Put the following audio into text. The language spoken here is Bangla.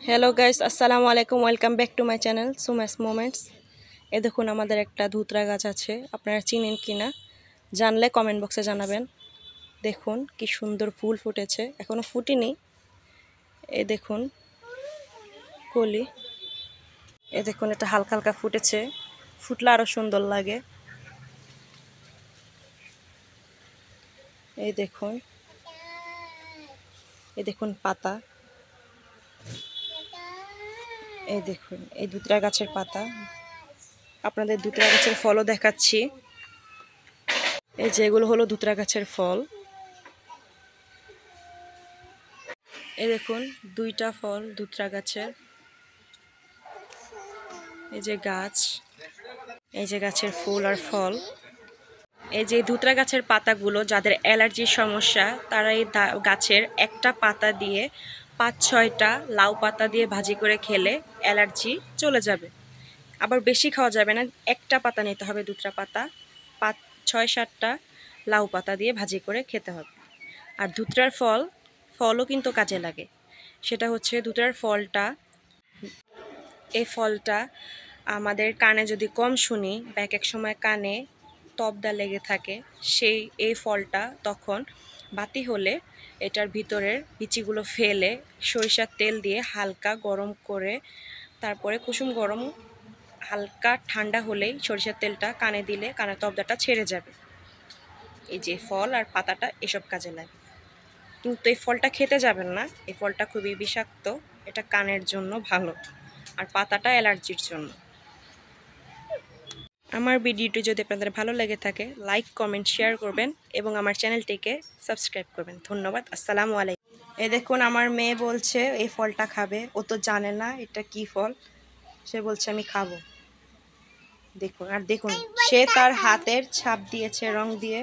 হ্যালো গাইস, আসসালামু আলাইকুম। Welcome back to my channel Suma's moments. এ দেখুন, আমাদের একটা ধুতরা গাছ আছে, আপনারা চিনেন কি না জানলে কমেন্ট বক্সে জানাবেন। দেখুন কি সুন্দর ফুল ফুটেছে, এখনো ফুটেনি। এ দেখুন কলি, এ দেখুন এটা হালকা হালকা ফুটেছে, ফুটলে আরও সুন্দর লাগে। এই দেখুন, এই দেখুন পাতা, এই দেখুন এই ধুতরা গাছের পাতা। আপনাদের ধুতরা গাছের ফলও দেখাচ্ছি। এই যে এগুলো হলো ধুতরা গাছের ফল। এই দেখুন দুইটা ফল ধুতরা গাছের। এই যে গাছ, এই যে গাছের ফুল আর ফল। এই যে ধুতরা গাছের পাতাগুলো যাদের অ্যালার্জির সমস্যা, তারা এই গাছের একটা পাতা দিয়ে 5-6টা লাউ পাতা দিয়ে ভাজি করে খেলে অ্যালার্জি চলে যাবে। আবার বেশি খাওয়া যাবে না, একটা পাতা নিতে হবে, ধুতরা পাতা 5-6-7টা লাউ পাতা দিয়ে ভাজি করে খেতে হবে। আর ধুতরার ফলও কিন্তু কাজে লাগে। সেটা হচ্ছে ধুতরার ফলটা, এই ফলটা আমাদের কানে যদি কম শুনি বা এক সময় কানে তবদা লেগে থাকে, এই ফলটা তখন বাতি হলে এটার ভিতরের বিচিগুলো ফেলে সরিষার তেল দিয়ে হালকা গরম করে, তারপরে কুসুম গরম হালকা ঠান্ডা হলেই সরিষার তেলটা কানে দিলে কানের তবদাটা ছেড়ে যাবে। এই যে ফল আর পাতাটা এসব কাজে লাগে। কিন্তু এই ফলটা খেতে যাবেন না, এই ফলটা খুবই বিষাক্ত, এটা কানের জন্য ভালো, আর পাতাটা অ্যালার্জির জন্য। আমার ভিডিওটি যদি আপনাদের ভালো লেগে থাকে, লাইক কমেন্ট শেয়ার করবেন এবং আমার চ্যানেলটিকে সাবস্ক্রাইব করবেন। ধন্যবাদ। আসসালামু আলাইকুম। এই দেখুন আমার মেয়ে বলছে এই ফলটা খাবে, ও তো জানে না এটা কি ফল, সে বলছে আমি খাবো। দেখুন, আর দেখুন সে তার হাতের ছাপ দিয়েছে রং দিয়ে।